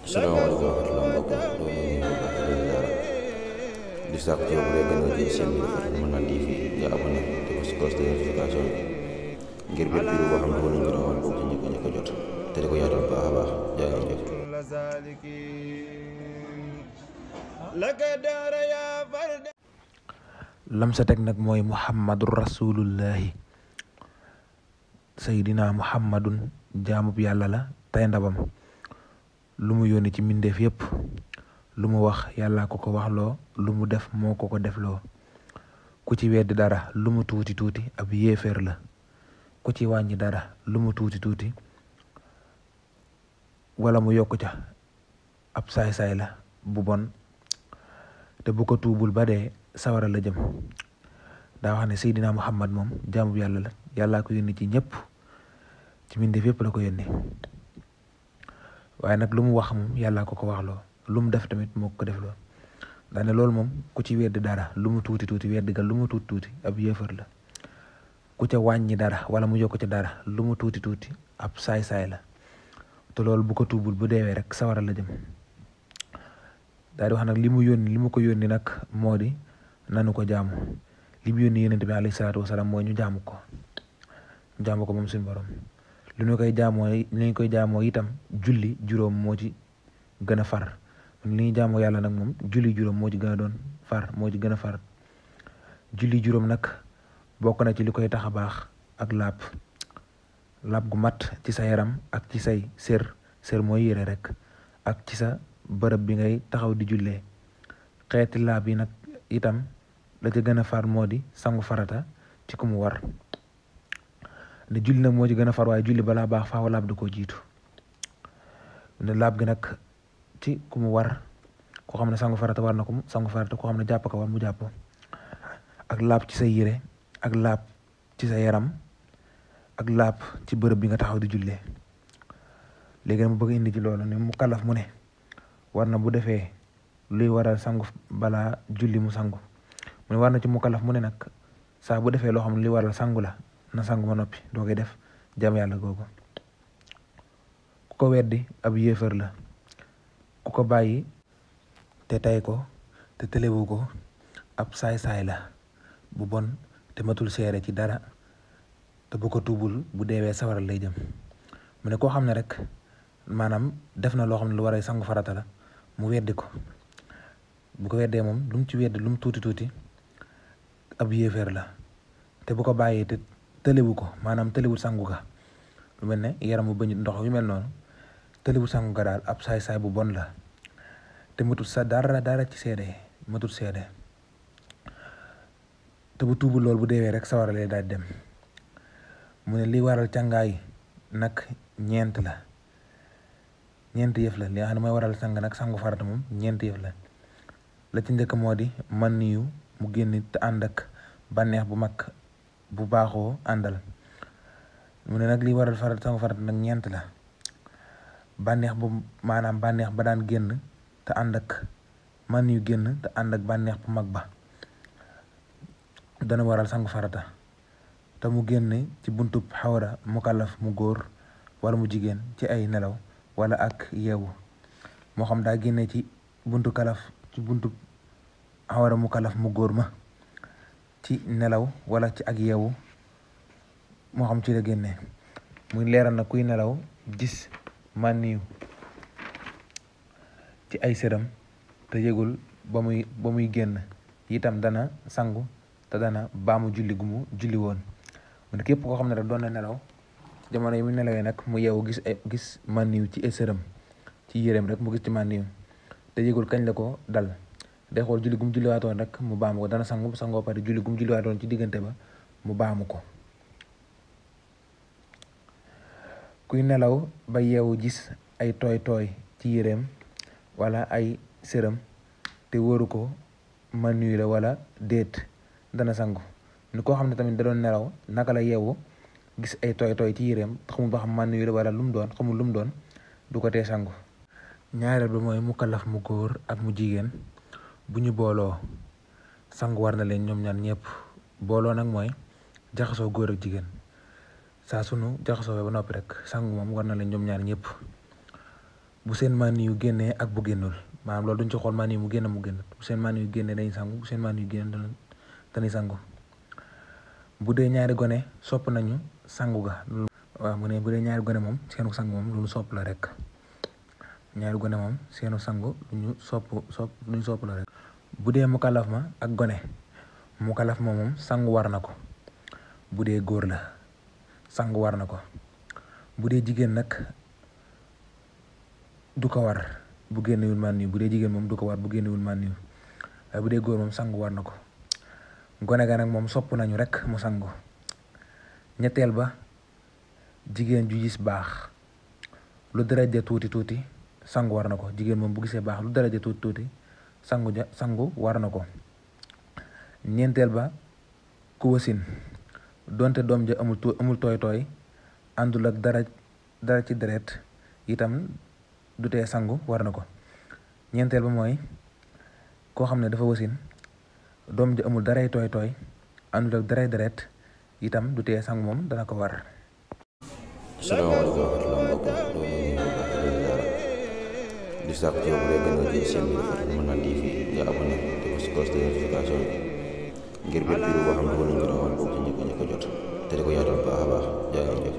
salaamaaleykum wa rahmatulah mbokk mi loolu ñu ngi baax di ziara di sàkk ci yow bu dee gën a jël seen bi dafa mën naa TV nga abonné te ko si cloche de notification ngir bépp vidéo boo xam ne wala ñu rawal bokk ci njëkk a jot te di ko yaatal bu baax a baax jaa ngeen jëf. lam sa teg nag mooy muhammadu rasulullahi saydina muhammadun jaamub yàlla la tey ndabam lu mu yónni ci mbindeef yépp lu mu wax yàlla ko waxloo lu mu def moo ko defloo ku ci weddi dara lu mu tuuti tuuti ab yéeféer la ku ci wàññi dara lu mu tuuti tuuti wala mu yokku ca ab saay-saay la bu bon te bu ko tuubul ba dee sawara la jëm. daa wax ne seydina muhammad moom jaamub yàlla la yàllaa ko yónni ci ñëpp ci mbindeef yépp la ko yónni waaye nag lu mu wax moom yàllaa ko waxloo lu mu def tamit moo ko defloo daane loolu moom ku ci weddi dara lu mu tuuti tuuti weddi ga lu mu tuuti tuuti ab yéefar la ku ca wàññi dara wala mu yokk ca dara lu mu tuuti tuuti ab saay-saay la te loolu bu ko tuubul bu deewee rek sawara la jëm. daal di wax nag li mu ko yónni nag moo di nanu ko jaamu li mu yónni yonent bi alayhi salaatu wasalaam mooy ñu jaamu ko moom suñu borom li ñu koy jaamoo itam julli juróom moo ci gën a far li ñuy jaamoo yàlla nag moom julli juróom moo ci gën a doon moo ci gën a far julli juróom nag bokk na ci li koy tax a baax ak laab gu mat ci sa yaram ak ci say sër mooy yére rek ak ci sa bërëb bi ngay taxaw di jullee xeeti laab yi nag itam la ca gën a far moo di sangu farata ci ku mu war ne julli nag moo ci gën a far waaye julli balaa baax faaw laab da koo jiitu ne laab gi nag ci ku mu war koo xam ne sangu farata war na ko sangu farata koo xam ne jàpp ko war mu jàpp ak laab ci sa yére ak laab ci sa yaram ak laab ci bërëb bi nga taxaw di jullee léegi nag mu bëgg indi ci loolu ne mu kalaf mu ne war na bu defee luy waral sangu balaa julli mu sangu mu ne war na ci mu kalaf mu ne nag saa bu defee loo xam ne luy waral sangu la na sangu ma noppi doo koy def jam yàlla googu ku ko weddi ab yéefar la ku ko bàyyi te tay ko te tëlewu ko ab saay-saay la bu bon te matul seere ci dara te bu ko tuubul bu deewee sawara lay jëm. mu ne koo xam ne rek maanaam def na loo xam ne lu waral sangu farata la mu weddi ko bu ko weddee moom lu mu ci weddi lu mu tuuti tuuti ab yéeféer la te bu ko bàyyee te tëlewu ko maanaam tëlewul sangu ga lu mel ne yaram bu bëñ ndox yu mel noonu tëlewul sangu ga daal ab saay-saay bu bon la te matul sa dara ci seede matul seede te bu tuubul loolu bu deewee rek sawara lay daal dem. mu ne li waral càngaay nag ñeent yëf la li nga xam ne mooy waral sang nag sangu farata moom ñeent yëf la ci njëkk moo di man niyu mu génn te ànd ak bànneex bu mag bu baaxoo àndal. mu ne nag li waral sangu farata nag ñeent la bànneex bu maanaam bànneex ba daan génn te ànd ak man niyu génn te ànd ak bànneex bu mag ba dana waral sangu farata te mu génn ci buntub xawra mukallaf mu góor wala mu jigéen ci ay nelaw wala ak yeewu moo xam daa génne ci buntu xawra mukallaf mu góor ma ci nelaw wala ci ak yeewu moo xam ci la génne muy leeral na kuy nelaw gis mànniyu ci ay sëram te yëgul ba muy génn itam dana sangu te dana baamu julli gu mu julli woon. mu ne képp koo xam ne rek doon na nelaw jamono yi mu nelawee nag mu yeewu gis mànniw ci sëram ci yéreem rek mu gis ci mànniw te yëgul kañ la ko dal day xool julli gu mu julliwaatoon rek mu baamu ko dana sangu sangoo pare julli gu mu julliwaatoon ci diggante ba mu baamu ko. kuy nelaw ba yeewu gis ay tooy ci yéreem wala ay sëram te wóoru ko mànniw la wala déet dana sangu. ni koo xam ne tamit da doon nelaw naka la yeewu gis ay tooy ci yéreem xamul ba xam mànn yu la wala xamul lu mu doon du ko tee sangu. ñaareel ba mooy mukallaf mu góor ak mu jigéen bu ñu booloo sangu war na leen ñoom ñaar ñëpp booloo nag mooy jaxasoo góor ak jigéen saa sunu jaxasoo ba noppi rek sangu moom war na leen ñoom ñaar ñëpp bu seen mani yu génnee ak bu génnul maanaam loolu duñ ci xool mani yu mu génn bu seen mani yu génnee dañuy sangu bu seen mani yu génne dañuy sangu. bu dee ñaari gone sopp nañu sangu ga. waaw mu ne bu dee ñaari gone moom seenu sangu moom lu ñu sopp la rek ñaari gone moom seenu sangu lu ñu sopp la rek. bu dee mukalaf ma ak gone mukalaf ma moom sangu war na ko bu dee góor la sangu war na ko. bu dee jigéen nag du ko war bu génnewul màndiw bu dee jigéen moom du ko war bu génnewul màndiw waaye bu dee góor moom sangu war na ko. gone ga nag moom sopp nañu rek mu sangu. ñetteel ba jigéen ju gis baax lu daraja tuuti tuuti sangu war na ko jigéen moom bu gisee baax lu daraja tuuti tuuti sangu war na ko. ñeenteel ba ku wasin donte doom ja amul tooy tooy àndul ak dara ci deret itam du tee sangu war na ko. ñeenteel ba mooy koo xam ne dafa wasin doom ja amul daray tooy tooy àndul ak daray deret itam du tee sangu moom dana ko war. asalaamaaleykum wa rahmatulah mbokk di sàkk ci yow bu dee gën a jël seen bi dafa Manane TV nga abonné te ko si cloche de notification ngir bépp vidéo boo xam ne wala ñu doon bokk ci ñëpp a jot te di ko yaatal baax a baax jaa ngeen jëf.